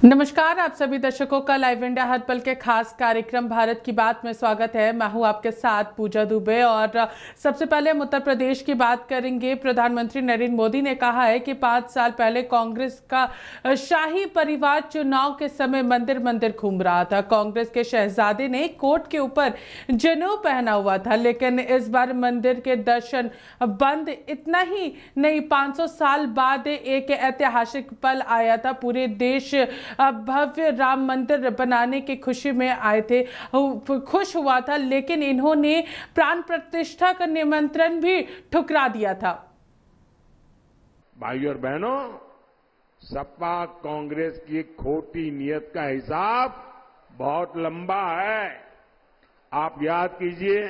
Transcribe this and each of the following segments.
नमस्कार, आप सभी दर्शकों का लाइव इंडिया हर पल के खास कार्यक्रम भारत की बात में स्वागत है। मैं हूं आपके साथ पूजा दुबे और सबसे पहले हम उत्तर प्रदेश की बात करेंगे। प्रधानमंत्री नरेंद्र मोदी ने कहा है कि 5 साल पहले कांग्रेस का शाही परिवार चुनाव के समय मंदिर मंदिर घूम रहा था। कांग्रेस के शहजादे ने कोट के ऊपर जनेऊ पहना हुआ था, लेकिन इस बार मंदिर के दर्शन बंद। इतना ही नहीं, 500 साल बाद एक ऐतिहासिक पल आया था। पूरे देश भव्य राम मंदिर बनाने की खुशी में आए थे, खुश हुआ था, लेकिन इन्होंने प्राण प्रतिष्ठा का निमंत्रण भी ठुकरा दिया था। भाइयों और बहनों, सपा कांग्रेस की खोटी नीयत का हिसाब बहुत लंबा है। आप याद कीजिए,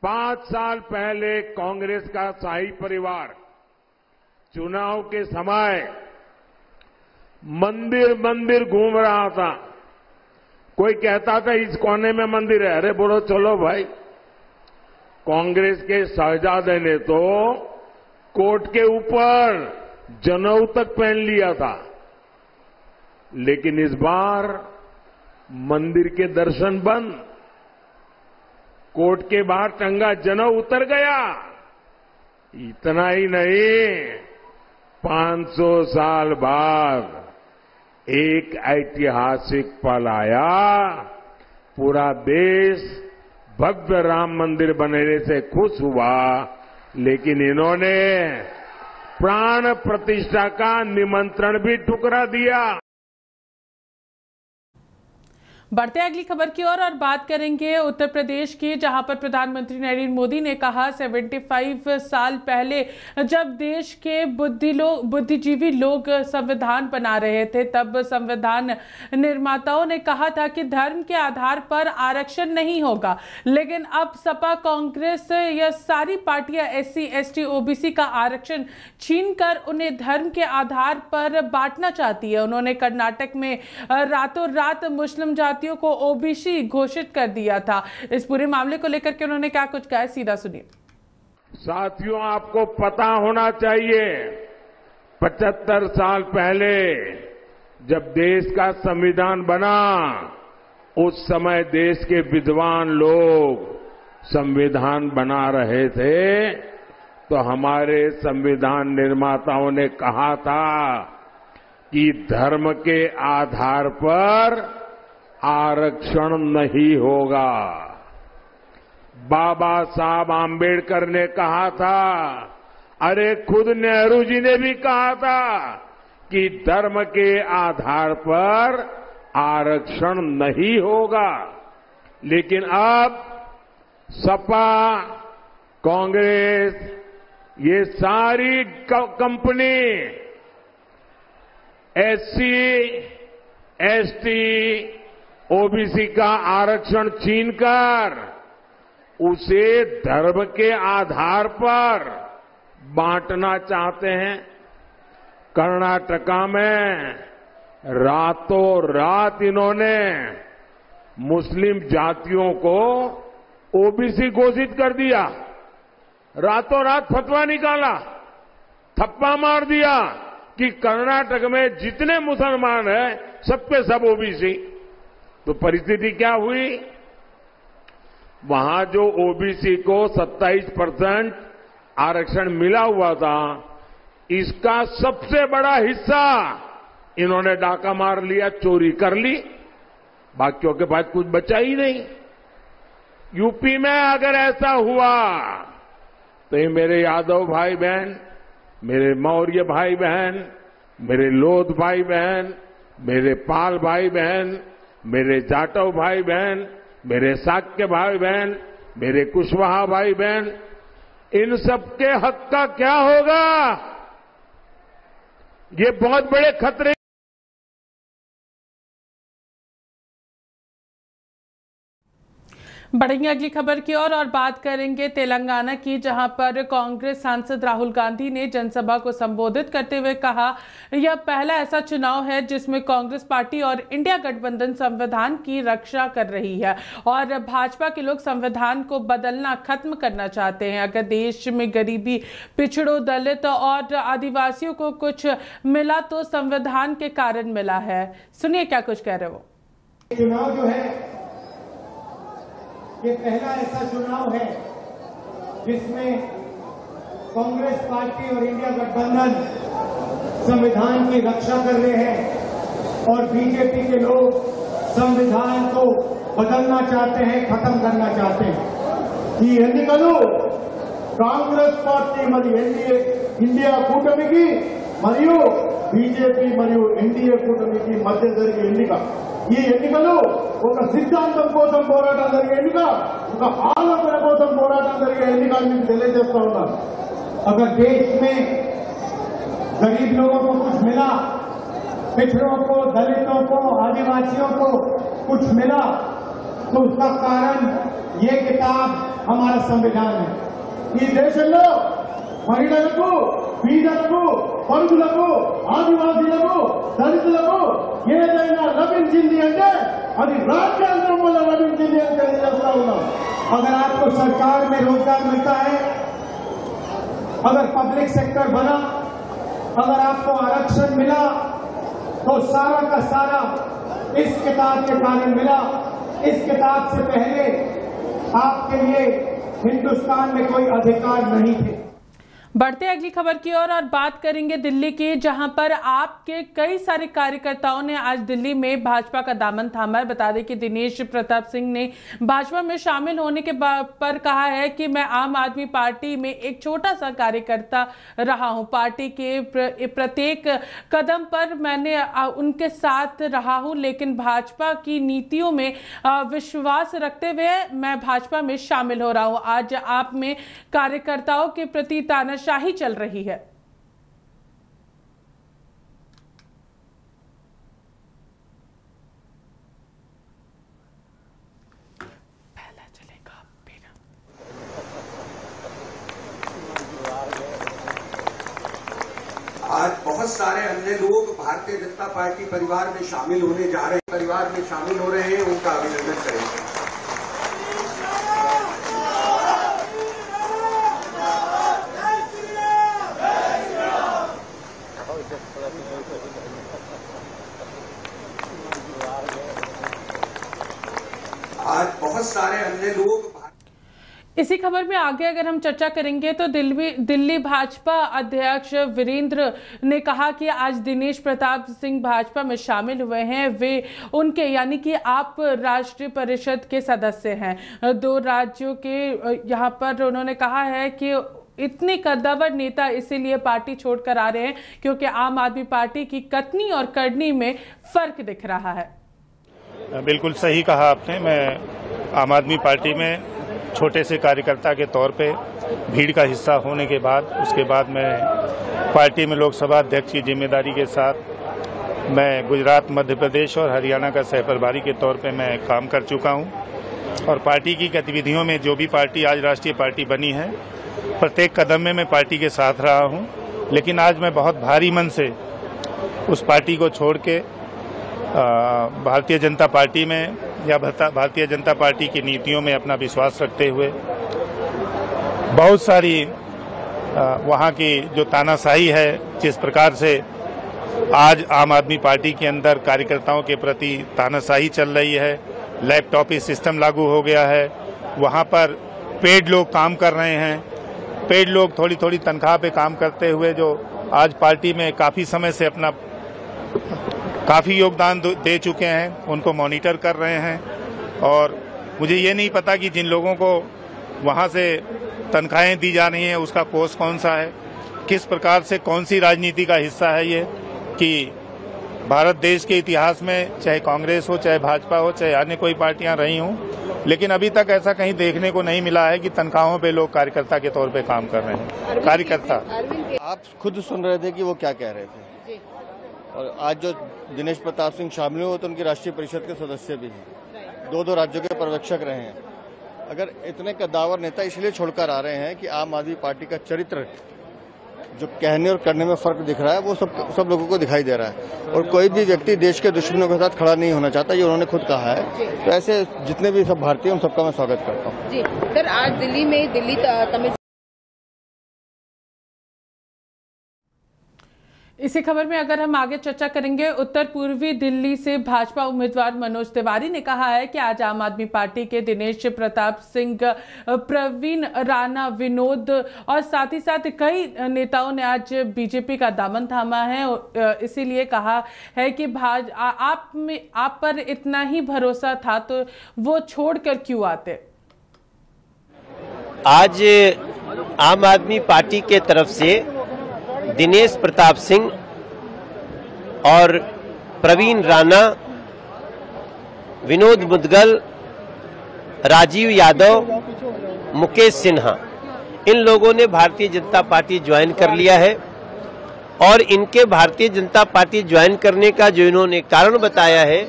5 साल पहले कांग्रेस का शाही परिवार चुनाव के समय मंदिर मंदिर घूम रहा था। कोई कहता था इस कोने में मंदिर है, अरे बोलो चलो भाई। कांग्रेस के शहजादे ने तो कोट के ऊपर जनेऊ तक पहन लिया था, लेकिन इस बार मंदिर के दर्शन बंद। कोट के बाहर टंगा जनेऊ उतर गया। इतना ही नहीं, 500 साल बाद एक ऐतिहासिक पल आया। पूरा देश भव्य राम मंदिर बनने से खुश हुआ, लेकिन इन्होंने प्राण प्रतिष्ठा का निमंत्रण भी ठुकरा दिया। बढ़ते अगली खबर की ओर और बात करेंगे उत्तर प्रदेश की, जहां पर प्रधानमंत्री नरेंद्र मोदी ने कहा 75 साल पहले जब देश के बुद्धिजीवी लोग संविधान बना रहे थे, तब संविधान निर्माताओं ने कहा था कि धर्म के आधार पर आरक्षण नहीं होगा। लेकिन अब सपा कांग्रेस या सारी पार्टियां SC ST OBC का आरक्षण छीनकर उन्हें धर्म के आधार पर बांटना चाहती है। उन्होंने कर्नाटक में रातों रात मुस्लिम जाति को OBC घोषित कर दिया था। इस पूरे मामले को लेकर के उन्होंने क्या कुछ कहा, सीधा सुनिए। साथियों, आपको पता होना चाहिए, 75 साल पहले जब देश का संविधान बना, उस समय देश के विद्वान लोग संविधान बना रहे थे, तो हमारे संविधान निर्माताओं ने कहा था कि धर्म के आधार पर आरक्षण नहीं होगा। बाबा साहब आम्बेडकर ने कहा था, अरे खुद नेहरू जी ने भी कहा था कि धर्म के आधार पर आरक्षण नहीं होगा। लेकिन अब सपा, कांग्रेस, ये सारी कंपनी SC ST OBC का आरक्षण छीनकर उसे धर्म के आधार पर बांटना चाहते हैं। कर्नाटका में रातों रात इन्होंने मुस्लिम जातियों को OBC घोषित कर दिया। रातों रात फतवा निकाला, थप्पा मार दिया कि कर्नाटक में जितने मुसलमान हैं सबके सब OBC। तो परिस्थिति क्या हुई? वहां जो OBC को 27% आरक्षण मिला हुआ था, इसका सबसे बड़ा हिस्सा इन्होंने डाका मार लिया, चोरी कर ली। बाकियों के पास कुछ बचा ही नहीं। यूपी में अगर ऐसा हुआ तो ये मेरे यादव भाई बहन, मेरे मौर्य भाई बहन, मेरे लोध भाई बहन, मेरे पाल भाई बहन, मेरे जाटव भाई बहन, मेरे शाक्य भाई बहन, मेरे कुशवाहा भाई बहन, इन सबके हक का क्या होगा? ये बहुत बड़े खतरे। बढ़ेंगे अगली खबर की ओर और बात करेंगे तेलंगाना की, जहां पर कांग्रेस सांसद राहुल गांधी ने जनसभा को संबोधित करते हुए कहा, यह पहला ऐसा चुनाव है जिसमें कांग्रेस पार्टी और इंडिया गठबंधन संविधान की रक्षा कर रही है और भाजपा के लोग संविधान को बदलना खत्म करना चाहते हैं। अगर देश में गरीबी, पिछड़ों, दलित और आदिवासियों को कुछ मिला तो संविधान के कारण मिला है। सुनिए क्या कुछ कह रहे हो। चुनाव जो है ये पहला ऐसा चुनाव है जिसमें कांग्रेस पार्टी और इंडिया गठबंधन संविधान की रक्षा कर रहे हैं और बीजेपी के लोग संविधान को बदलना चाहते हैं, खत्म करना चाहते हैं। ఈ ఎన్నికలు కాంగ్రెస్ పార్టీ మరియు ఇండియా కూటమికి మరియు బీజేపీ మరియు ఎన్డీఏ కూటమికి మధ్య జరిగే ఎన్నిక। ఈ ఎన్నికలు ఒక సిద్ధాంతం కోసం పోరాటం జరిగే ఎన్నిక, ఒక ఆలోచన కోసం పోరాటం జరిగే ఎన్నిక అని మీకు తెలియజేస్తా ఉన్నాను। अगर देश में गरीब लोगों को कुछ मिला, पिछड़ों को, दलितों को, आदिवासियों को कुछ मिला तो उसका कारण ये किताब हमारा संविधान है। ఈ దేశంలో మహిళలకు, పీడలకు, పరులకు, ఆదివాసీలకు, దళితులకు ఏదైనా లభించింది అంటే అది రాజ్యాంగం వల్ల లభించింది అని తెలియజేస్తా ఉన్నాం। अगर आपको सरकार में रोजगार मिलता है, अगर पब्लिक सेक्टर बना, अगर आपको आरक्षण मिला तो सारा का सारा इस किताब के कारण मिला। इस किताब से पहले आपके लिए हिंदुस्तान में कोई अधिकार नहीं थे। बढ़ते अगली खबर की ओर और बात करेंगे दिल्ली की, जहां पर आपके कई सारे कार्यकर्ताओं ने आज दिल्ली में भाजपा का दामन थामा है। बता दें कि दिनेश प्रताप सिंह ने भाजपा में शामिल होने के पर कहा है कि मैं आम आदमी पार्टी में एक छोटा सा कार्यकर्ता रहा हूं, पार्टी के प्रत्येक कदम पर मैंने उनके साथ रहा हूं, लेकिन भाजपा की नीतियों में विश्वास रखते हुए मैं भाजपा में शामिल हो रहा हूं। आज आप में कार्यकर्ताओं के प्रति तानाशाही चल रही है। पहला चलेगा फिर। आज बहुत सारे अन्य लोग भारतीय जनता पार्टी परिवार में शामिल होने जा रहे हैं, परिवार में शामिल हो रहे हैं, उनका अभिनंदन करेंगे। आज बहुत सारे अन्य लोग। इसी खबर में आगे अगर हम चर्चा करेंगे तो दिल्ली भाजपा अध्यक्ष वीरेंद्र ने कहा कि आज दिनेश प्रताप सिंह भाजपा में शामिल हुए हैं। वे उनके यानी कि आप राष्ट्रीय परिषद के सदस्य हैं, 2 राज्यों के। यहाँ पर उन्होंने कहा है कि इतने कद्दावर नेता इसीलिए पार्टी छोड़कर आ रहे हैं क्योंकि आम आदमी पार्टी की कथनी और करनी में फर्क दिख रहा है। बिल्कुल सही कहा आपने। मैं आम आदमी पार्टी में छोटे से कार्यकर्ता के तौर पे भीड़ का हिस्सा होने के बाद, उसके बाद मैं पार्टी में लोकसभा अध्यक्ष की जिम्मेदारी के साथ मैं गुजरात, मध्य प्रदेश और हरियाणा का सहप्रभारी के तौर पे मैं काम कर चुका हूं और पार्टी की गतिविधियों में जो भी पार्टी आज राष्ट्रीय पार्टी बनी है, प्रत्येक कदम में मैं पार्टी के साथ रहा हूं। लेकिन आज मैं बहुत भारी मन से उस पार्टी को छोड़ के भारतीय जनता पार्टी में या भारतीय जनता पार्टी की नीतियों में अपना विश्वास रखते हुए बहुत सारी वहाँ की जो तानाशाही है, जिस प्रकार से आज आम आदमी पार्टी के अंदर कार्यकर्ताओं के प्रति तानाशाही चल रही है, लैपटॉप सिस्टम लागू हो गया है, वहाँ पर पेड लोग काम कर रहे हैं, पेड लोग थोड़ी थोड़ी तनख्वाह पे काम करते हुए जो आज पार्टी में काफ़ी समय से अपना काफ़ी योगदान दे चुके हैं, उनको मॉनिटर कर रहे हैं। और मुझे ये नहीं पता कि जिन लोगों को वहाँ से तनख्वाहें दी जा रही हैं उसका कोर्स कौन सा है, किस प्रकार से कौन सी राजनीति का हिस्सा है ये, कि भारत देश के इतिहास में चाहे कांग्रेस हो, चाहे भाजपा हो, चाहे अन्य कोई पार्टियां रही हों, लेकिन अभी तक ऐसा कहीं देखने को नहीं मिला है कि तनख्वाहों पे लोग कार्यकर्ता के तौर पे काम कर रहे हैं। कार्यकर्ता आप खुद सुन रहे थे कि वो क्या कह रहे थे। और आज जो दिनेश प्रताप सिंह शामिल हुए तो उनकी राष्ट्रीय परिषद के सदस्य भी हैं, 2 राज्यों के पर्यवेक्षक रहे हैं। अगर इतने कद्दावर नेता इसलिए छोड़कर आ रहे हैं कि आम आदमी पार्टी का चरित्र जो कहने और करने में फर्क दिख रहा है वो सब लोगों को दिखाई दे रहा है। और कोई भी व्यक्ति देश के दुश्मनों के साथ खड़ा नहीं होना चाहता, ये उन्होंने खुद कहा है। तो ऐसे जितने भी सब भारतीय उन सबका मैं स्वागत करता हूँ। जी सर, आज दिल्ली तमिल इसी खबर में अगर हम आगे चर्चा करेंगे, उत्तर पूर्वी दिल्ली से भाजपा उम्मीदवार मनोज तिवारी ने कहा है कि आज आम आदमी पार्टी के दिनेश प्रताप सिंह, प्रवीण राणा, विनोद और साथ ही साथ कई नेताओं ने आज बीजेपी का दामन थामा है। इसीलिए कहा है कि आप पर इतना ही भरोसा था तो वो छोड़कर क्यों आते। आज आम आदमी पार्टी के तरफ से दिनेश प्रताप सिंह और प्रवीण राणा, विनोद मुदगल, राजीव यादव, मुकेश सिन्हा, इन लोगों ने भारतीय जनता पार्टी ज्वाइन कर लिया है। और इनके भारतीय जनता पार्टी ज्वाइन करने का जो इन्होंने कारण बताया है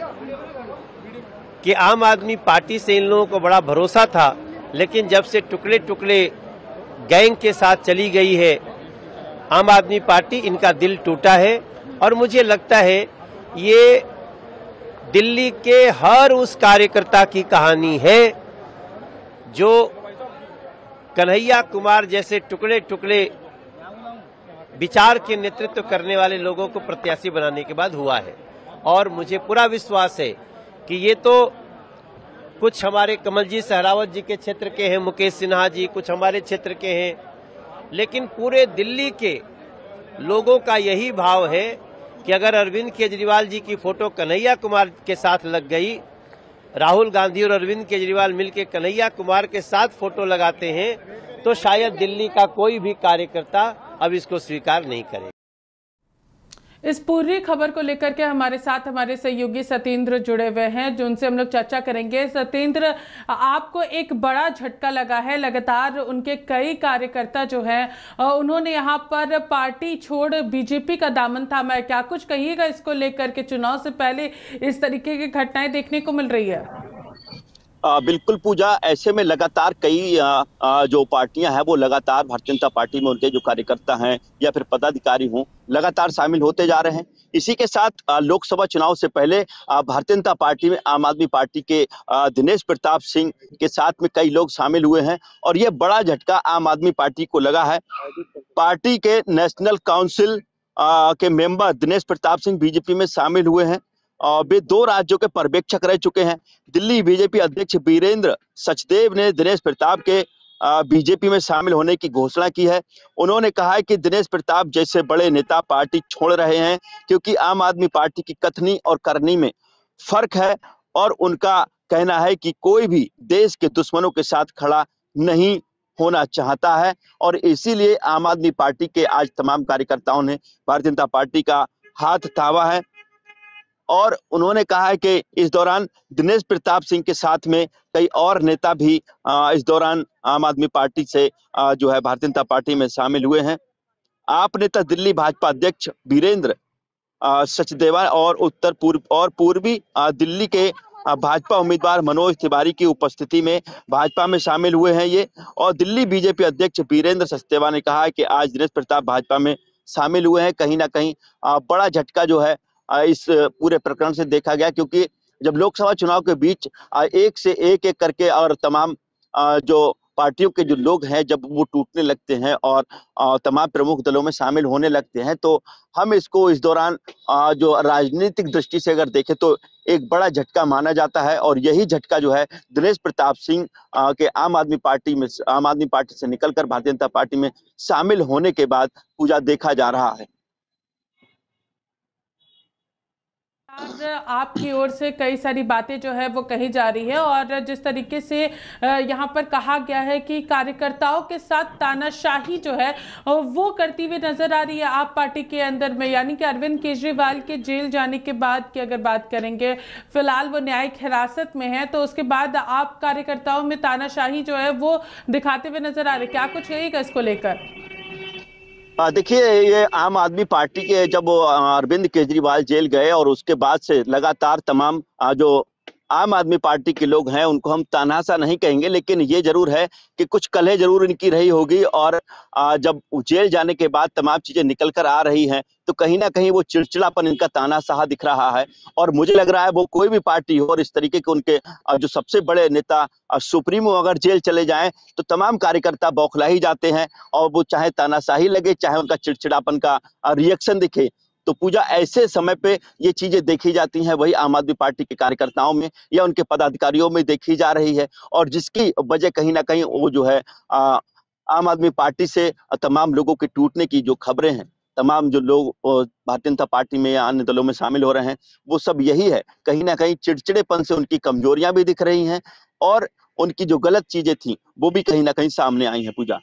कि आम आदमी पार्टी से इन लोगों को बड़ा भरोसा था, लेकिन जब से टुकड़े टुकड़े गैंग के साथ चली गई है आम आदमी पार्टी, इनका दिल टूटा है। और मुझे लगता है ये दिल्ली के हर उस कार्यकर्ता की कहानी है जो कन्हैया कुमार जैसे टुकड़े टुकड़े विचार के नेतृत्व करने वाले लोगों को प्रत्याशी बनाने के बाद हुआ है। और मुझे पूरा विश्वास है कि ये तो कुछ हमारे कमल जी सहरावत जी के क्षेत्र के हैं, मुकेश सिन्हा जी कुछ हमारे क्षेत्र के हैं, लेकिन पूरे दिल्ली के लोगों का यही भाव है कि अगर अरविंद केजरीवाल जी की फोटो कन्हैया कुमार के साथ लग गई, राहुल गांधी और अरविंद केजरीवाल मिलकर कन्हैया कुमार के साथ फोटो लगाते हैं, तो शायद दिल्ली का कोई भी कार्यकर्ता अब इसको स्वीकार नहीं करेगा। इस पूरी खबर को लेकर के हमारे साथ हमारे सहयोगी सत्येंद्र जुड़े हुए हैं, जो उनसे हम लोग चर्चा करेंगे। सत्येंद्र, आपको एक बड़ा झटका लगा है, लगातार उनके कई कार्यकर्ता जो हैं उन्होंने यहाँ पर पार्टी छोड़ बीजेपी का दामन थामा है। क्या कुछ कहिएगा इसको लेकर के? चुनाव से पहले इस तरीके की घटनाएं देखने को मिल रही है। बिल्कुल पूजा, ऐसे में लगातार कई जो पार्टियां हैं वो लगातार भारतीय जनता पार्टी में उनके जो कार्यकर्ता हैं या फिर पदाधिकारी हों लगातार शामिल होते जा रहे हैं। इसी के साथ लोकसभा चुनाव से पहले भारतीय जनता पार्टी में आम आदमी पार्टी के दिनेश प्रताप सिंह के साथ में कई लोग शामिल हुए हैं और ये बड़ा झटका आम आदमी पार्टी को लगा है। पार्टी के नेशनल काउंसिल के मेंबर दिनेश प्रताप सिंह बीजेपी में शामिल हुए हैं और वे 2 राज्यों के पर्यवेक्षक रह चुके हैं। दिल्ली बीजेपी अध्यक्ष वीरेंद्र सचदेव ने दिनेश प्रताप के बीजेपी में शामिल होने की घोषणा की है। उन्होंने कहा है कि दिनेश प्रताप जैसे बड़े नेता पार्टी छोड़ रहे हैं क्योंकि आम आदमी पार्टी की कथनी और करनी में फर्क है और उनका कहना है कि कोई भी देश के दुश्मनों के साथ खड़ा नहीं होना चाहता है और इसीलिए आम आदमी पार्टी के आज तमाम कार्यकर्ताओं ने भारतीय जनता पार्टी का हाथ थामा है। और उन्होंने कहा है कि इस दौरान दिनेश प्रताप सिंह के साथ में कई और नेता भी इस दौरान आम आदमी पार्टी से जो है भारतीय जनता पार्टी में शामिल हुए हैं। आप नेता दिल्ली भाजपा अध्यक्ष वीरेंद्र सचदेवा और उत्तर पूर्व और पूर्वी दिल्ली के भाजपा उम्मीदवार मनोज तिवारी की उपस्थिति में भाजपा में शामिल हुए हैं ये। और दिल्ली बीजेपी अध्यक्ष वीरेंद्र सचदेवा ने कहा है कि आज दिनेश प्रताप भाजपा में शामिल हुए हैं। कहीं ना कहीं बड़ा झटका जो है इस पूरे प्रकरण से देखा गया, क्योंकि जब लोकसभा चुनाव के बीच एक से एक करके और तमाम जो पार्टियों के जो लोग हैं जब वो टूटने लगते हैं और तमाम प्रमुख दलों में शामिल होने लगते हैं तो हम इसको इस दौरान जो राजनीतिक दृष्टि से अगर देखें तो एक बड़ा झटका माना जाता है। और यही झटका जो है दिनेश प्रताप सिंह के आम आदमी पार्टी से निकलकर भारतीय जनता पार्टी में शामिल होने के बाद पूजा देखा जा रहा है। आपकी ओर से कई सारी बातें जो है वो कही जा रही है और जिस तरीके से यहाँ पर कहा गया है कि कार्यकर्ताओं के साथ तानाशाही जो है वो करती हुई नजर आ रही है आप पार्टी के अंदर में, यानी कि अरविंद केजरीवाल के जेल जाने के बाद की अगर बात करेंगे, फिलहाल वो न्यायिक हिरासत में है, तो उसके बाद आप कार्यकर्ताओं में तानाशाही जो है वो दिखाते हुए नजर आ रहे, क्या कुछ कहिएगा इसको लेकर? देखिए, ये आम आदमी पार्टी के जब अरविंद केजरीवाल जेल गए और उसके बाद से लगातार तमाम जो आम आदमी पार्टी के लोग हैं उनको हम तानाशाह नहीं कहेंगे, लेकिन ये जरूर है कि कुछ कलह जरूर इनकी रही होगी। और जब जेल जाने के बाद तमाम चीजें निकल कर आ रही हैं तो कहीं ना कहीं वो चिड़चिड़ापन इनका तानाशाह दिख रहा है। और मुझे लग रहा है वो कोई भी पार्टी हो और इस तरीके के उनके जो सबसे बड़े नेता सुप्रीमो अगर जेल चले जाएं तो तमाम कार्यकर्ता बौखला ही जाते हैं, और वो चाहे तानाशाही लगे चाहे उनका चिड़चिड़ापन का रिएक्शन दिखे। तो पूजा ऐसे समय पे ये चीजें देखी जाती हैं, वही आम आदमी पार्टी के कार्यकर्ताओं में या उनके पदाधिकारियों में देखी जा रही है, और जिसकी वजह कहीं ना कहीं वो जो है आम आदमी पार्टी से तमाम लोगों के टूटने की जो खबरें हैं, तमाम जो लोग भारतीय जनता पार्टी में या अन्य दलों में शामिल हो रहे हैं, वो सब यही है। कहीं ना कहीं चिड़चिड़ेपन से उनकी कमजोरियां भी दिख रही हैं और उनकी जो गलत चीजें थी वो भी कहीं ना कहीं सामने आई हैं। पूजा,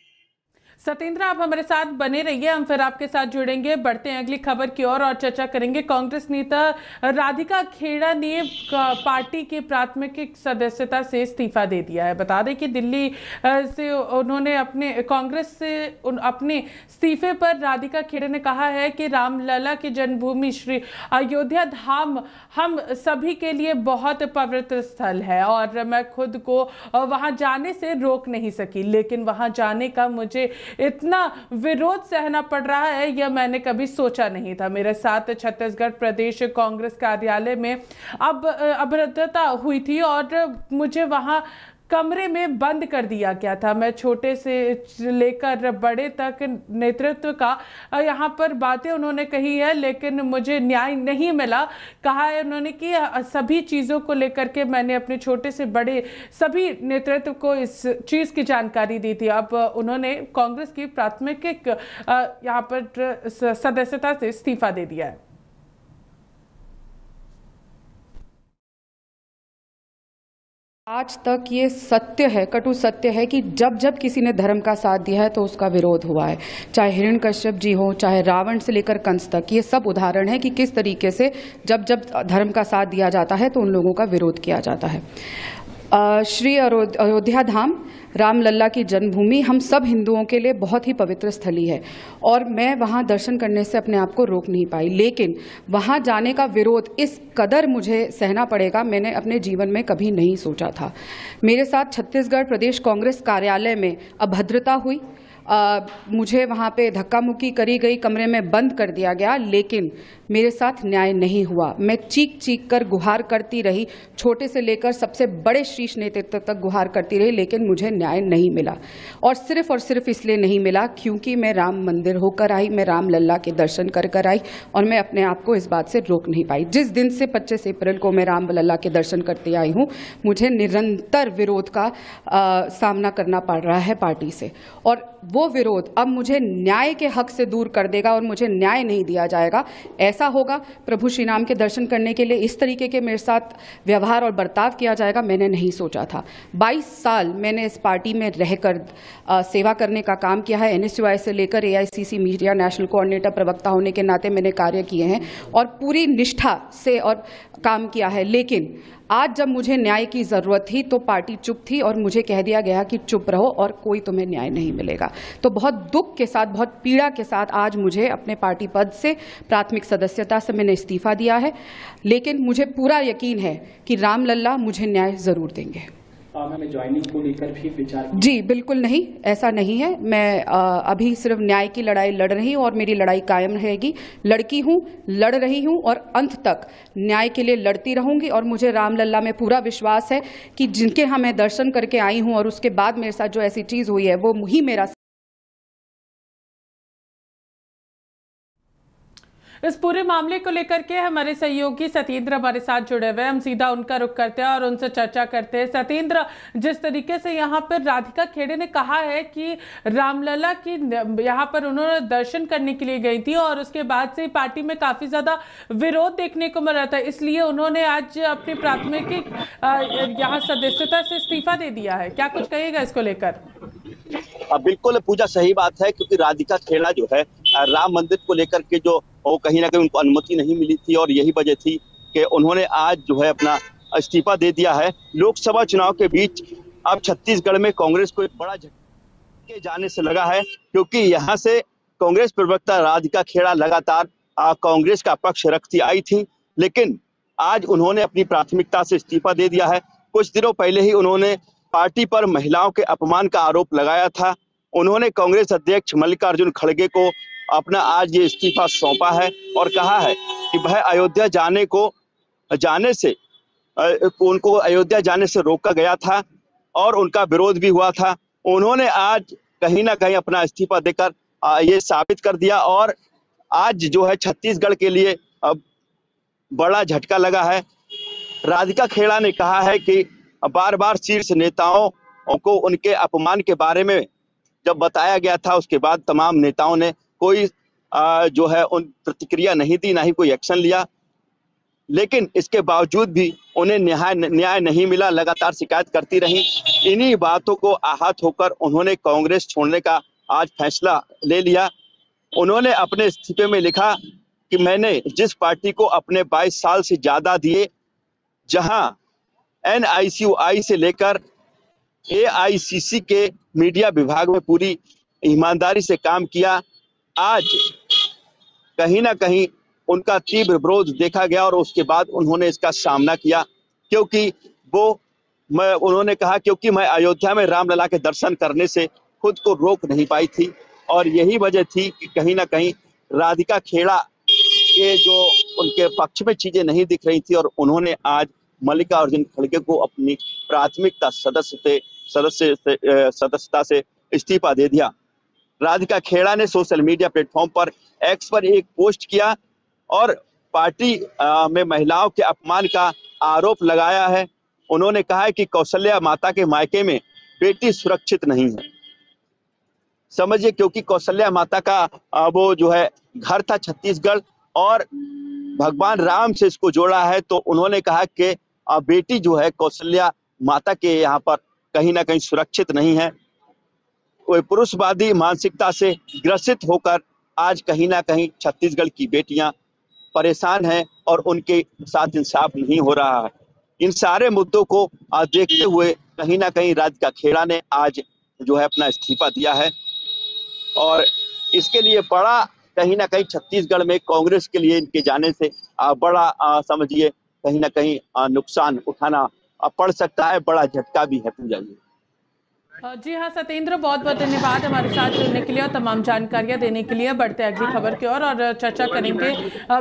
सत्येंद्र, आप हमारे साथ बने रहिए, हम फिर आपके साथ जुड़ेंगे। बढ़ते हैं अगली खबर की ओर और चर्चा करेंगे। कांग्रेस नेता राधिका खेड़ा ने पार्टी की प्राथमिक सदस्यता से इस्तीफा दे दिया है। बता दें कि दिल्ली से उन्होंने कांग्रेस से अपने इस्तीफे पर राधिका खेड़ा ने कहा है कि रामलला की जन्मभूमि श्री अयोध्या धाम हम सभी के लिए बहुत पवित्र स्थल है और मैं खुद को वहां जाने से रोक नहीं सकी, लेकिन वहां जाने का मुझे इतना विरोध सहना पड़ रहा है यह मैंने कभी सोचा नहीं था। मेरे साथ छत्तीसगढ़ प्रदेश कांग्रेस कार्यालय में अभद्रता हुई थी और मुझे वहां कमरे में बंद कर दिया गया था। मैं छोटे से लेकर बड़े तक नेतृत्व का यहाँ पर बातें उन्होंने कही है, लेकिन मुझे न्याय नहीं मिला। कहा है उन्होंने कि सभी चीज़ों को लेकर के मैंने अपने छोटे से बड़े सभी नेतृत्व को इस चीज़ की जानकारी दी थी। अब उन्होंने कांग्रेस की प्राथमिक यहाँ पर सदस्यता से इस्तीफा दे दिया है। आज तक ये सत्य है, कटु सत्य है कि जब जब किसी ने धर्म का साथ दिया है तो उसका विरोध हुआ है। चाहे हिरण्यकश्यप जी हो, चाहे रावण से लेकर कंस तक, ये सब उदाहरण है कि किस तरीके से जब जब धर्म का साथ दिया जाता है तो उन लोगों का विरोध किया जाता है। श्री अयोध्या धाम रामलला की जन्मभूमि हम सब हिंदुओं के लिए बहुत ही पवित्र स्थली है और मैं वहाँ दर्शन करने से अपने आप को रोक नहीं पाई, लेकिन वहाँ जाने का विरोध इस कदर मुझे सहना पड़ेगा मैंने अपने जीवन में कभी नहीं सोचा था। मेरे साथ छत्तीसगढ़ प्रदेश कांग्रेस कार्यालय में अभद्रता हुई, मुझे वहाँ पे धक्का मुक्की करी गई, कमरे में बंद कर दिया गया, लेकिन मेरे साथ न्याय नहीं हुआ। मैं चीख चीख कर गुहार करती रही, छोटे से लेकर सबसे बड़े शीर्ष नेतृत्व तक गुहार करती रही, लेकिन मुझे न्याय नहीं मिला। और सिर्फ इसलिए नहीं मिला क्योंकि मैं राम मंदिर होकर आई, मैं राम लल्ला के दर्शन कर कर आई और मैं अपने आप को इस बात से रोक नहीं पाई। जिस दिन से 25 अप्रैल को मैं राम लल्ला के दर्शन करते आई हूँ, मुझे निरंतर विरोध का सामना करना पड़ रहा है पार्टी से, और वो विरोध अब मुझे न्याय के हक से दूर कर देगा और मुझे न्याय नहीं दिया जाएगा। ऐसा होगा प्रभु श्री राम के दर्शन करने के लिए इस तरीके के मेरे साथ व्यवहार और बर्ताव किया जाएगा, मैंने नहीं सोचा था। 22 साल मैंने इस पार्टी में रहकर सेवा करने का काम किया है। NSUI से लेकर AICC मीडिया नेशनल कोऑर्डिनेटर प्रवक्ता होने के नाते मैंने कार्य किए हैं और पूरी निष्ठा से और काम किया है, लेकिन आज जब मुझे न्याय की ज़रूरत थी तो पार्टी चुप थी और मुझे कह दिया गया कि चुप रहो और कोई तुम्हें न्याय नहीं मिलेगा। तो बहुत दुख के साथ, बहुत पीड़ा के साथ आज मुझे अपने पार्टी पद से, प्राथमिक सदस्यता से मैंने इस्तीफा दिया है, लेकिन मुझे पूरा यकीन है कि राम लल्ला मुझे न्याय ज़रूर देंगे। मैंने ज्वाइनिंग को लेकर भी विचार जी बिल्कुल नहीं, ऐसा नहीं है। मैं अभी सिर्फ न्याय की लड़ाई लड़ रही हूँ और मेरी लड़ाई कायम रहेगी। लड़की हूँ, लड़ रही हूँ और अंत तक न्याय के लिए लड़ती रहूंगी। और मुझे राम लल्ला में पूरा विश्वास है कि जिनके यहाँ मैं दर्शन करके आई हूँ और उसके बाद मेरे साथ जो ऐसी चीज़ हुई है वो ही मेरा। इस पूरे मामले को लेकर के हमारे सहयोगी सत्येंद्र हमारे साथ जुड़े हुए, हम सीधा उनका रुख करते हैं और उनसे चर्चा करते हैं। सत्येंद्र, जिस तरीके से यहाँ पर राधिका खेड़े ने कहा है कि रामलला की यहाँ पर उन्होंने दर्शन करने के लिए गई थी और उसके बाद से पार्टी में काफी ज्यादा विरोध देखने को मिल रहा था, इसलिए उन्होंने आज अपनी प्राथमिक यहाँ सदस्यता से इस्तीफा दे दिया है, क्या कुछ कहिएगा इसको लेकर? बिल्कुल पूजा, सही बात है, क्योंकि राधिका खेड़ा जो है राम मंदिर को लेकर के जो वो कहीं ना कहीं उनको अनुमति नहीं मिली थी और यही वजह थी कि उन्होंने आज जो है अपना इस्तीफा दे दिया है। लोकसभा चुनाव के बीच अब छत्तीसगढ़ में कांग्रेस को एक बड़ा झटके जाने से लगा है, क्योंकि यहाँ से कांग्रेस प्रवक्ता राधिका खेड़ा लगातार कांग्रेस का पक्ष रखती आई थी, लेकिन आज उन्होंने अपनी प्राथमिकता से इस्तीफा दे दिया है। कुछ दिनों पहले ही उन्होंने पार्टी पर महिलाओं के अपमान का आरोप लगाया था। उन्होंने कांग्रेस अध्यक्ष मल्लिकार्जुन खड़गे को अपना आज ये इस्तीफा सौंपा है और कहा है कि वह अयोध्या उनको अयोध्या जाने से रोका गया था और उनका विरोध भी हुआ था। उन्होंने आज कहीं ना कहीं अपना इस्तीफा देकर ये साबित कर दिया और आज जो है छत्तीसगढ़ के लिए अब बड़ा झटका लगा है। राधिका खेड़ा ने कहा है कि बार बार शीर्ष नेताओं को उनके अपमान के बारे में जब बताया गया था, उसके बाद तमाम नेताओं ने कोई जो है उन प्रतिक्रिया नहीं दी, ना ही कोई एक्शन लिया। लेकिन इसके बावजूद भी उन्हें न्याय नहीं मिला, लगातार शिकायत करती रही। इन्हीं बातों को आहत होकर उन्होंने कांग्रेस छोड़ने का आज फैसला ले लिया। उन्होंने अपने इस्तीफे में लिखा कि मैंने जिस पार्टी को अपने 22 साल से ज्यादा दिए, जहां NICUI से लेकर AICC के मीडिया विभाग में पूरी ईमानदारी से काम किया, आज कहीं ना कहीं उनका तीव्र विरोध देखा गया और उसके बाद उन्होंने इसका सामना किया। क्योंकि उन्होंने कहा क्योंकि मैं अयोध्या में रामलला के दर्शन करने से खुद को रोक नहीं पाई थी और यही वजह थी कि कहीं ना कहीं राधिका खेड़ा के जो उनके पक्ष में चीजें नहीं दिख रही थी और उन्होंने आज मल्लिकार्जुन खड़गे को अपनी प्राथमिकता सदस्यता से इस्तीफा दे दिया। राधिका खेड़ा ने सोशल मीडिया प्लेटफॉर्म पर एक्स पर एक पोस्ट किया और पार्टी में महिलाओं के अपमान का आरोप लगाया है। उन्होंने कहा है कि कौशल्या माता के मायके में बेटी सुरक्षित नहीं है। समझिए, क्योंकि कौशल्या माता का वो जो है घर था छत्तीसगढ़ और भगवान राम से इसको जोड़ा है, तो उन्होंने कहा कि बेटी जो है कौशल्या माता के यहाँ पर कहीं ना कहीं सुरक्षित नहीं है। कोई पुरुषवादी मानसिकता से ग्रसित होकर आज कहीं ना कहीं छत्तीसगढ़ की बेटियां परेशान हैं और उनके साथ इंसाफ नहीं हो रहा है। इन सारे मुद्दों को देखते हुए कहीं ना कहीं राधिका खेड़ा ने आज जो है अपना इस्तीफा दिया है और इसके लिए बड़ा कहीं ना कहीं छत्तीसगढ़ में कांग्रेस के लिए इनके जाने से बड़ा समझिए कहीं ना कहीं नुकसान उठाना पड़ सकता है, बड़ा झटका भी है पूजा जी। जी हाँ सत्येंद्र, बहुत बहुत धन्यवाद हमारे साथ जुड़ने के लिए और तमाम जानकारियां देने के लिए। बढ़ते अगली खबर की ओर और चर्चा करेंगे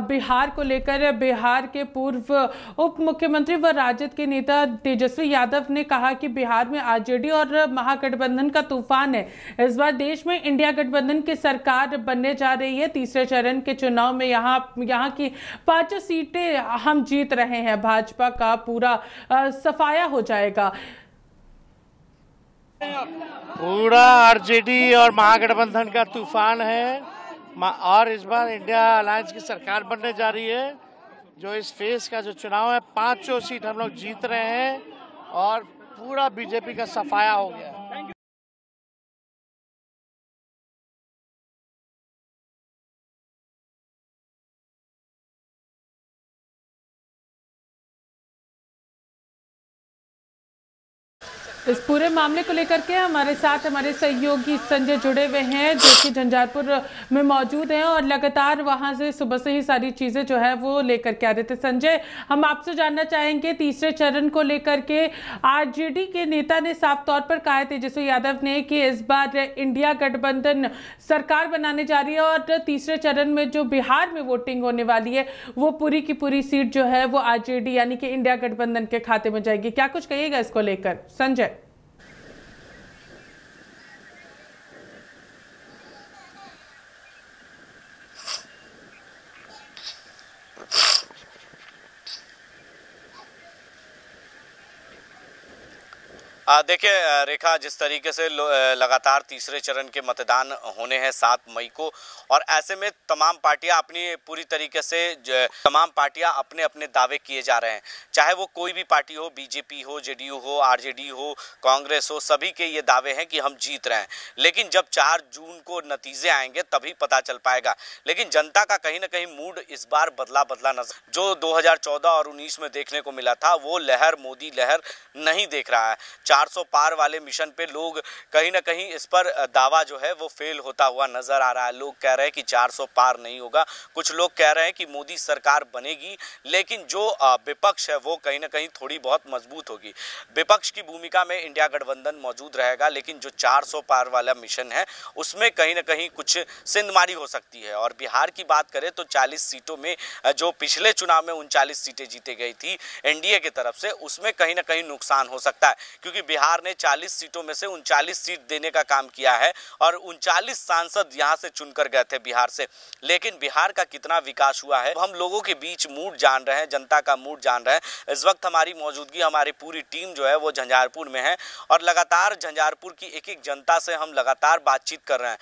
बिहार को लेकर। बिहार के पूर्व उप मुख्यमंत्री व राजद के नेता तेजस्वी यादव ने कहा कि बिहार में आरजेडी और महागठबंधन का तूफान है। इस बार देश में इंडिया गठबंधन की सरकार बनने जा रही है। तीसरे चरण के चुनाव में यहाँ की 5 सीटें हम जीत रहे हैं। भाजपा का पूरा सफाया हो जाएगा। पूरा आरजेडी और महागठबंधन का तूफान है और इस बार इंडिया अलायंस की सरकार बनने जा रही है। जो इस फेज का जो चुनाव है 5 सीट हम लोग जीत रहे हैं और पूरा बीजेपी का सफाया हो गया। इस पूरे मामले को लेकर के हमारे साथ हमारे सहयोगी संजय जुड़े हुए हैं, जो कि झंझारपुर में मौजूद हैं और लगातार वहां से सुबह से ही सारी चीजें जो है वो लेकर के आ रहे थे। संजय, हम आपसे जानना चाहेंगे तीसरे चरण को लेकर के आरजेडी के नेता ने साफ तौर पर कहा है तेजस्वी यादव ने कि इस बार इंडिया गठबंधन सरकार बनाने जा रही है और तीसरे चरण में जो बिहार में वोटिंग होने वाली है वो पूरी की पूरी सीट जो है वो आरजेडी यानी कि इंडिया गठबंधन के खाते में जाएगी। क्या कुछ कहिएगा इसको लेकर संजय? देखिए रेखा, जिस तरीके से लगातार तीसरे चरण के मतदान होने हैं 7 मई को और ऐसे में तमाम पार्टियां अपने अपने दावे किए जा रहे हैं। चाहे वो कोई भी पार्टी हो, बीजेपी हो, जेडीयू हो, आरजेडी हो, कांग्रेस हो, सभी के ये दावे हैं कि हम जीत रहे हैं। लेकिन जब 4 जून को नतीजे आएंगे तभी पता चल पाएगा। लेकिन जनता का कहीं ना कहीं मूड इस बार बदला नजर, जो 2014 और 19 में देखने को मिला था वो लहर, मोदी लहर नहीं देख रहा है। 400 पार वाले मिशन पे लोग कहीं ना कहीं इस पर दावा जो है वो फेल होता हुआ नजर आ रहा है। लोग कह रहे हैं कि 400 पार नहीं होगा, कुछ लोग कह रहे हैं कि मोदी सरकार बनेगी, लेकिन जो विपक्ष है वो कहीं ना कहीं थोड़ी बहुत मजबूत होगी। विपक्ष की भूमिका में इंडिया गठबंधन मौजूद रहेगा, लेकिन जो 400 पार वाला मिशन है उसमें कहीं ना कहीं कुछ सिंधमारी हो सकती है। और बिहार की बात करें तो 40 सीटों में जो पिछले चुनाव में 39 सीटें जीते गई थी एनडीए की तरफ से, उसमें कहीं ना कहीं नुकसान हो सकता है, क्योंकि बिहार ने 40 सीटों में से 39 सीट देने का काम किया है और 39 सांसद यहां से चुनकर गए थे बिहार से। लेकिन बिहार का कितना विकास हुआ है, हम लोगों के बीच मूड जान रहे हैं, जनता का मूड जान रहे हैं। इस वक्त हमारी मौजूदगी, हमारी पूरी टीम जो है वो झंझारपुर में है और लगातार झंझारपुर की एक एक जनता से हम लगातार बातचीत कर रहे हैं।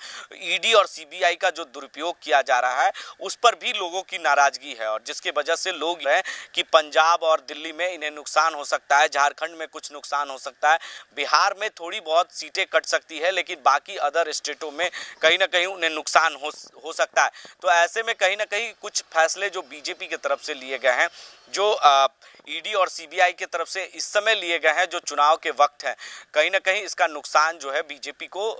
ईडी और सीबीआई का जो दुरुपयोग किया जा रहा है उस पर भी लोगों की नाराजगी है और जिसकी वजह से लोग हैं कि पंजाब और दिल्ली में इन्हें नुकसान हो सकता है, झारखंड में कुछ नुकसान हो सकता है, बिहार में थोड़ी बहुत सीटें कट सकती है, लेकिन बाकी अदर स्टेटों में कहीं ना कहीं उन्हें नुकसान हो सकता है। तो ऐसे में कहीं ना कहीं कुछ फैसले जो बीजेपी की तरफ से लिए गए हैं, जो ईडी और सीबीआई की तरफ से इस समय लिए गए हैं, जो चुनाव के वक्त है, कहीं ना कहीं इसका नुकसान जो है बीजेपी को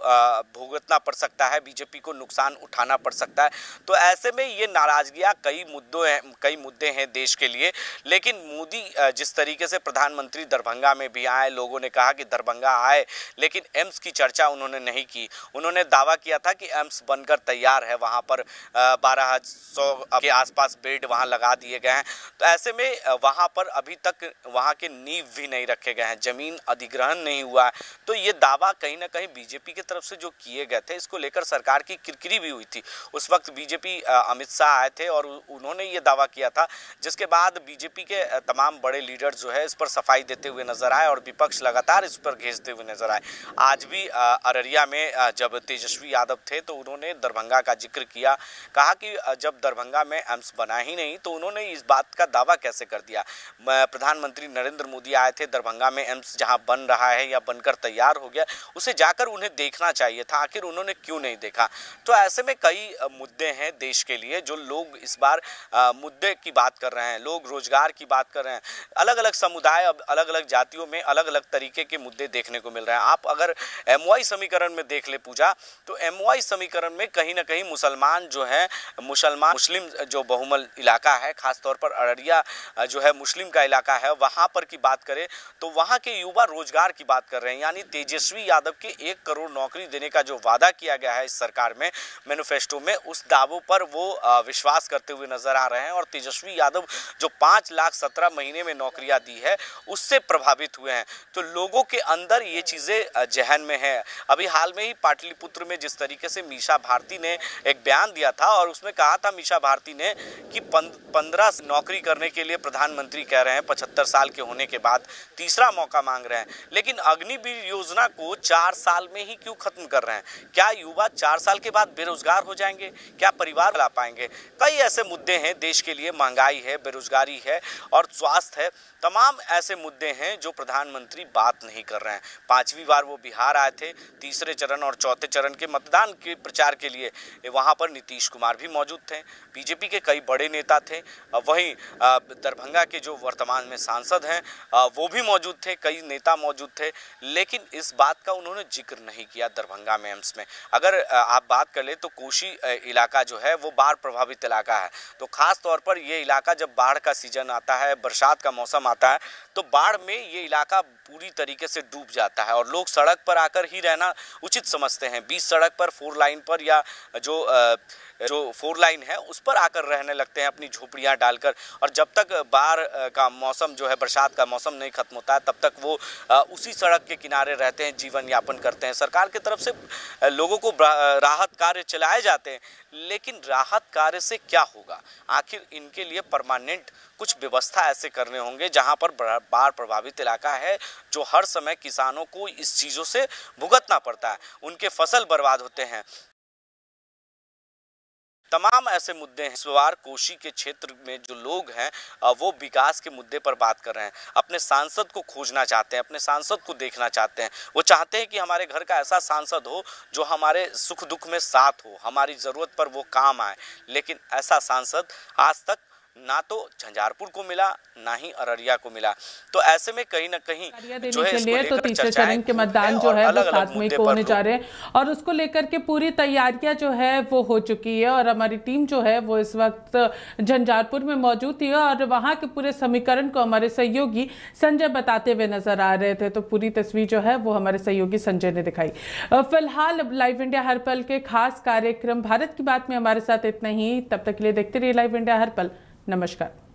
भुगतना पड़ सकता है, बीजेपी को नुकसान उठाना पड़ सकता है। तो ऐसे में ये नाराजगियां कई मुद्दे हैं देश के लिए। लेकिन मोदी जिस तरीके से प्रधानमंत्री दरभंगा में भी आए, लोगों ने कहा कि दरभंगा आए, लेकिन एम्स की चर्चा उन्होंने नहीं की। उन्होंने दावा किया था कि एम्स बनकर तैयार है, वहां पर 1200 के आसपास बेड वहां लगा दिए गए हैं। तो ऐसे में वहां पर अभी तक वहां के नींव भी नहीं रखे गए हैं, जमीन अधिग्रहण नहीं हुआ है। तो ये दावा कहीं ना कहीं बीजेपी की तरफ से जो किए गए थे, इसको लेकर सरकार की किरकिरी भी हुई थी। उस वक्त बीजेपी अमित शाह आए थे और उन्होंने ये दावा किया था, जिसके बाद बीजेपी के तमाम बड़े लीडर जो है इस पर सफाई देते हुए नजर आए और विपक्ष लगातार इस पर घेंसते हुए नजर आए। आज भी अररिया में जब तेजस्वी यादव थे तो उन्होंने दरभंगा का जिक्र किया, कहा कि जब दरभंगा में एम्स बना ही नहीं तो उन्होंने इस बात का दावा कैसे कर दिया। प्रधानमंत्री नरेंद्र मोदी आए थे, दरभंगा में एम्स जहां बन रहा है या बनकर तैयार हो गया, उसे जाकर उन्हें देखना चाहिए था, आखिर उन्होंने क्यों नहीं देखा। तो ऐसे में कई मुद्दे हैं देश के लिए जो लोग इस बार मुद्दे की बात कर रहे हैं, लोग रोजगार की बात कर रहे हैं। अलग अलग समुदाय, अलग अलग जातियों में अलग अलग तरीके के मुद्दे देखने को मिल रहे हैं। आप अगर एमओआई समीकरण में देख ले पूजा, तो एमओआई समीकरण में कहीं ना कहीं मुसलमान जो है, मुस्लिम जो बहुमल इलाका है, खासतौर पर अररिया जो है मुस्लिम का इलाका है, वहां पर की बात करें तो वहां के युवा रोजगार की बात कर रहे हैं। यानी तेजस्वी यादव के 1 करोड़ नौकरी देने का जो वादा किया गया है इस सरकार में, मैनिफेस्टो में, उस दावों पर वो विश्वास करते हुए नजर आ रहे हैं और तेजस्वी यादव जो 5,17,000 महीने में नौकरियां दी है उससे प्रभावित हुए हैं। तो लोगों के अंदर ये चीजें जहन में है। अभी हाल में ही पाटलिपुत्र में जिस तरीके से मीसा भारती ने एक बयान दिया था और उसमें कहा था मीसा भारती ने कि 15 नौकरी करने के लिए प्रधानमंत्री कह रहे हैं, 75 साल के होने के बाद तीसरा मौका मांग रहे हैं, लेकिन अग्निवीर योजना को 4 साल में ही क्यों खत्म कर रहे हैं? क्या युवा 4 साल के बाद बेरोजगार हो जाएंगे? क्या परिवार चला पाएंगे? कई ऐसे मुद्दे हैं देश के लिए, महंगाई है, बेरोजगारी है और स्वास्थ्य है। तमाम ऐसे मुद्दे हैं जो प्रधानमंत्री बात नहीं कर रहे हैं। 5वीं बार वो बिहार आए थे, तीसरे चरण और चौथे चरण के मतदान के प्रचार के लिए वहां पर नीतीश कुमार भी मौजूद थे, बीजेपी के कई बड़े नेता थे, वहीं दरभंगा के जो वर्तमान में सांसद हैं वो भी मौजूद थे, कई नेता मौजूद थे, लेकिन इस बात का उन्होंने जिक्र नहीं किया दरभंगा में एम्स में। अगर आप बात कर ले तो कोशी इलाका जो है वो बाढ़ प्रभावित इलाका है, तो खास तौर पर ये इलाका जब बाढ़ का सीजन आता है, बरसात का मौसम आता है, तो बाढ़ में ये इलाका पूरी तरीके से डूब जाता है और लोग सड़क पर आकर ही रहना उचित समझते हैं। 20 सड़क पर 4 लाइन पर या जो 4 लाइन है उस पर आकर रहने लगते हैं अपनी झोपड़ियां डालकर, और जब तक बाढ़ का मौसम जो है, बरसात का मौसम नहीं खत्म होता है, तब तक वो उसी सड़क के किनारे रहते हैं, जीवन यापन करते हैं। सरकार की तरफ से लोगों को राहत कार्य चलाए जाते हैं, लेकिन राहत कार्य से क्या होगा? आखिर इनके लिए परमानेंट कुछ व्यवस्था ऐसे करने होंगे जहां पर बाढ़ प्रभावित इलाका है, जो हर समय किसानों को इस चीज़ों से भुगतना पड़ता है, उनके फसल बर्बाद होते हैं। तमाम ऐसे मुद्दे हैं। इस बार कोशी के क्षेत्र में जो लोग हैं वो विकास के मुद्दे पर बात कर रहे हैं, अपने सांसद को खोजना चाहते हैं, अपने सांसद को देखना चाहते हैं। वो चाहते हैं कि हमारे घर का ऐसा सांसद हो जो हमारे सुख दुख में साथ हो, हमारी ज़रूरत पर वो काम आए, लेकिन ऐसा सांसद आज तक ना तो झंझारपुर को मिला ना ही अररिया को मिला। तो ऐसे में कहीं ना कहीं जो है इसको तो तीसरे चरण के मतदान जो है वो 7 मई को होने जा रहे हैं और उसको लेकर के पूरी तैयारियां जो है वो हो चुकी है और हमारी टीम जो है वो इस वक्त झंझारपुर में मौजूद थी और वहां के पूरे समीकरण को हमारे सहयोगी संजय बताते हुए नजर आ रहे थे। तो पूरी तस्वीर जो है वो हमारे सहयोगी संजय ने दिखाई। फिलहाल लाइव इंडिया हर पल के खास कार्यक्रम भारत की बात में हमारे साथ इतना ही। तब तक के लिए देखते रहिए लाइव इंडिया हर पल। नमस्कार।